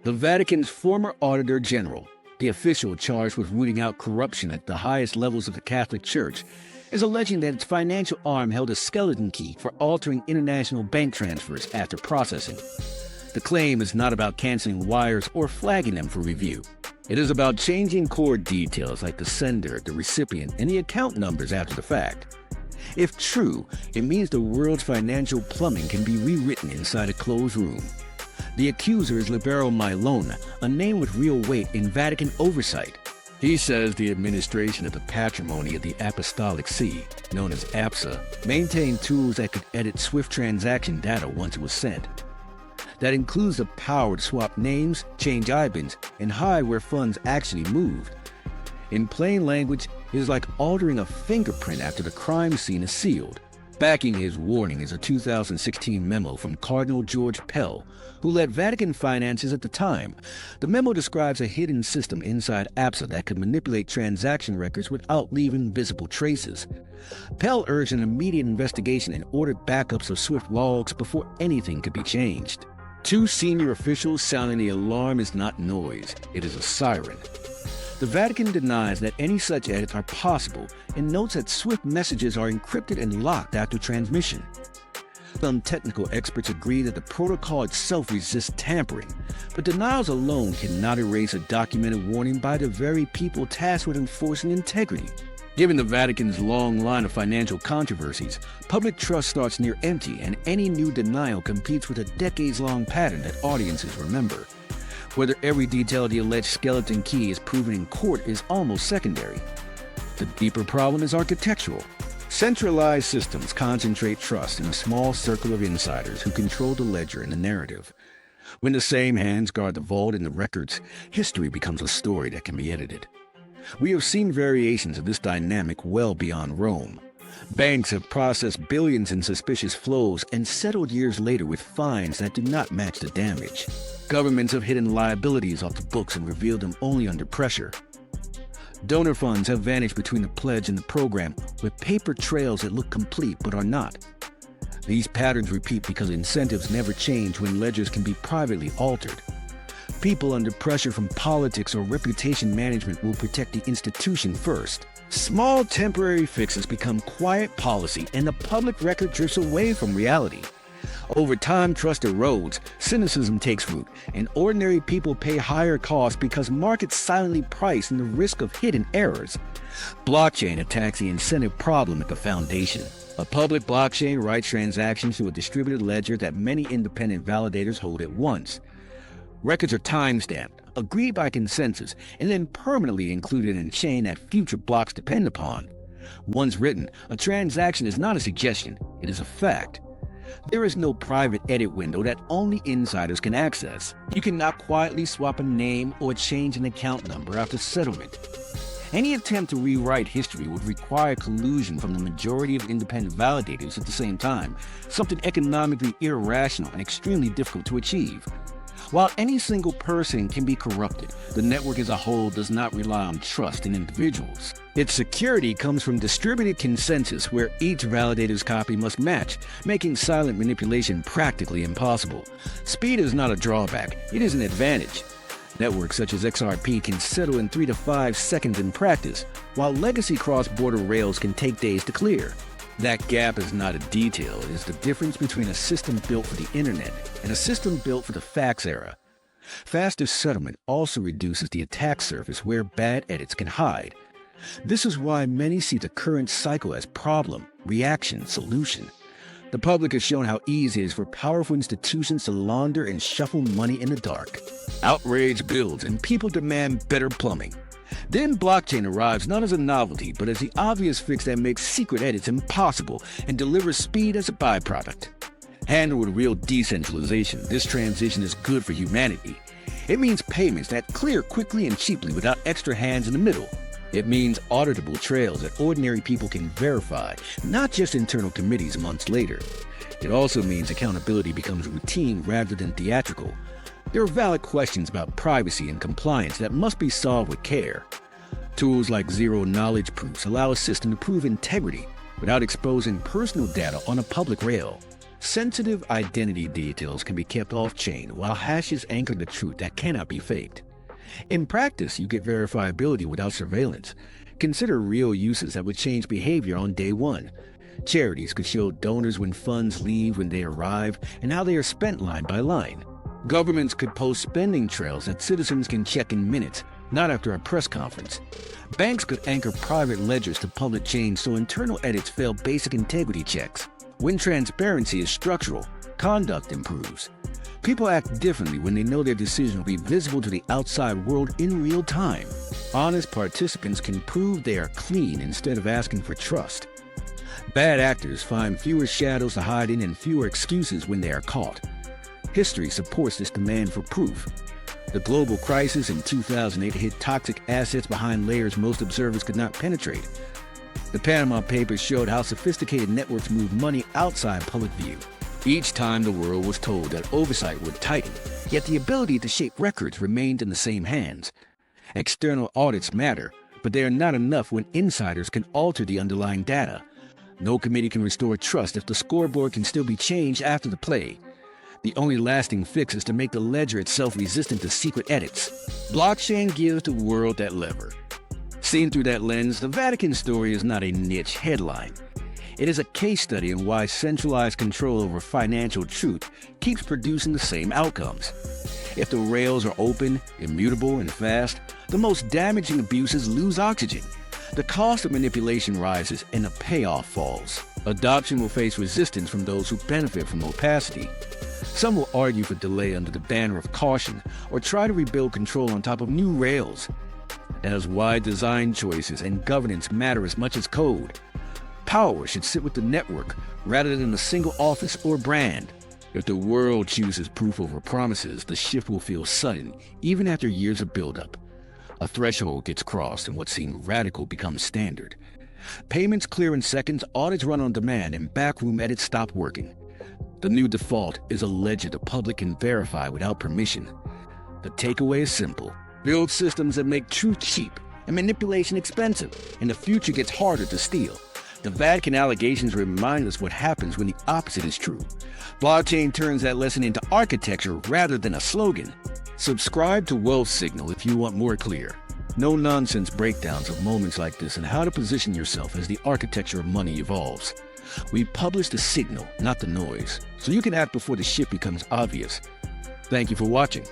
The Vatican's former Auditor General, the official charged with rooting out corruption at the highest levels of the Catholic Church, is alleging that its financial arm held a skeleton key for altering international bank transfers after processing. The claim is not about canceling wires or flagging them for review. It is about changing core details like the sender, the recipient, and the account numbers after the fact. If true, it means the world's financial plumbing can be rewritten inside a closed room. The accuser is Libero Milona, a name with real weight in Vatican oversight. He says the administration of the patrimony of the Apostolic See, known as APSA, maintained tools that could edit SWIFT transaction data once it was sent. That includes the power to swap names, change IBANs, and hide where funds actually moved. In plain language, it is like altering a fingerprint after the crime scene is sealed. Backing his warning is a 2016 memo from Cardinal George Pell, who led Vatican finances at the time. The memo describes a hidden system inside APSA that could manipulate transaction records without leaving visible traces. Pell urged an immediate investigation and ordered backups of SWIFT logs before anything could be changed. Two senior officials sounding the alarm is not noise, it is a siren. The Vatican denies that any such edits are possible and notes that SWIFT messages are encrypted and locked after transmission. Some technical experts agree that the protocol itself resists tampering, but denials alone cannot erase a documented warning by the very people tasked with enforcing integrity. Given the Vatican's long line of financial controversies, public trust starts near empty, and any new denial competes with a decades-long pattern that audiences remember. Whether every detail of the alleged skeleton key is proven in court is almost secondary. The deeper problem is architectural. Centralized systems concentrate trust in a small circle of insiders who control the ledger and the narrative. When the same hands guard the vault and the records, history becomes a story that can be edited. We have seen variations of this dynamic well beyond Rome. Banks have processed billions in suspicious flows and settled years later with fines that do not match the damage. Governments have hidden liabilities off the books and revealed them only under pressure. Donor funds have vanished between the pledge and the program, with paper trails that look complete but are not. These patterns repeat because incentives never change when ledgers can be privately altered. People under pressure from politics or reputation management will protect the institution first. Small temporary fixes become quiet policy and the public record drifts away from reality. Over time, trust erodes, cynicism takes root, and ordinary people pay higher costs because markets silently price in the risk of hidden errors. Blockchain attacks the incentive problem at the foundation. A public blockchain writes transactions to a distributed ledger that many independent validators hold at once. Records are time-stamped, agreed by consensus, and then permanently included in a chain that future blocks depend upon. Once written, a transaction is not a suggestion, it is a fact. There is no private edit window that only insiders can access. You cannot quietly swap a name or change an account number after settlement. Any attempt to rewrite history would require collusion from the majority of independent validators at the same time, something economically irrational and extremely difficult to achieve. While any single person can be corrupted, the network as a whole does not rely on trust in individuals. Its security comes from distributed consensus where each validator's copy must match, making silent manipulation practically impossible. Speed is not a drawback, it is an advantage. Networks such as XRP can settle in 3 to 5 seconds in practice, while legacy cross-border rails can take days to clear. That gap is not a detail, it is the difference between a system built for the internet and a system built for the fax era. Faster settlement also reduces the attack surface where bad edits can hide. This is why many see the current cycle as problem, reaction, solution. The public has shown how easy it is for powerful institutions to launder and shuffle money in the dark. Outrage builds and people demand better plumbing. Then blockchain arrives not as a novelty, but as the obvious fix that makes secret edits impossible and delivers speed as a byproduct. Handled with real decentralization, this transition is good for humanity. It means payments that clear quickly and cheaply without extra hands in the middle. It means auditable trails that ordinary people can verify, not just internal committees months later. It also means accountability becomes routine rather than theatrical. There are valid questions about privacy and compliance that must be solved with care. Tools like zero-knowledge proofs allow a system to prove integrity without exposing personal data on a public rail. Sensitive identity details can be kept off-chain, while hashes anchor the truth that cannot be faked. In practice, you get verifiability without surveillance. Consider real uses that would change behavior on day one. Charities could show donors when funds leave, when they arrive, and how they are spent line by line. Governments could post spending trails that citizens can check in minutes, not after a press conference. Banks could anchor private ledgers to public chains so internal edits fail basic integrity checks. When transparency is structural, conduct improves. People act differently when they know their decision will be visible to the outside world in real time. Honest participants can prove they are clean instead of asking for trust. Bad actors find fewer shadows to hide in and fewer excuses when they are caught. History supports this demand for proof. The global crisis in 2008 hid toxic assets behind layers most observers could not penetrate. The Panama Papers showed how sophisticated networks move money outside public view. Each time the world was told that oversight would tighten, yet the ability to shape records remained in the same hands. External audits matter, but they are not enough when insiders can alter the underlying data. No committee can restore trust if the scoreboard can still be changed after the play. The only lasting fix is to make the ledger itself resistant to secret edits. Blockchain gives the world that lever. Seen through that lens, the Vatican story is not a niche headline. It is a case study in why centralized control over financial truth keeps producing the same outcomes. If the rails are open, immutable, and fast, the most damaging abuses lose oxygen. The cost of manipulation rises and the payoff falls. Adoption will face resistance from those who benefit from opacity. Some will argue for delay under the banner of caution or try to rebuild control on top of new rails. That is why design choices and governance matter as much as code. Power should sit with the network rather than a single office or brand. If the world chooses proof over promises, the shift will feel sudden, even after years of buildup. A threshold gets crossed and what seemed radical becomes standard. Payments clear in seconds, audits run on demand, and backroom edits stop working. The new default is a ledger the public can verify without permission. The takeaway is simple. Build systems that make truth cheap and manipulation expensive, and the future gets harder to steal. The Vatican allegations remind us what happens when the opposite is true. Blockchain turns that lesson into architecture rather than a slogan. Subscribe to Wealth Signal if you want more clear, no-nonsense breakdowns of moments like this and how to position yourself as the architecture of money evolves. We publish the signal, not the noise, so you can act before the shift becomes obvious. Thank you for watching.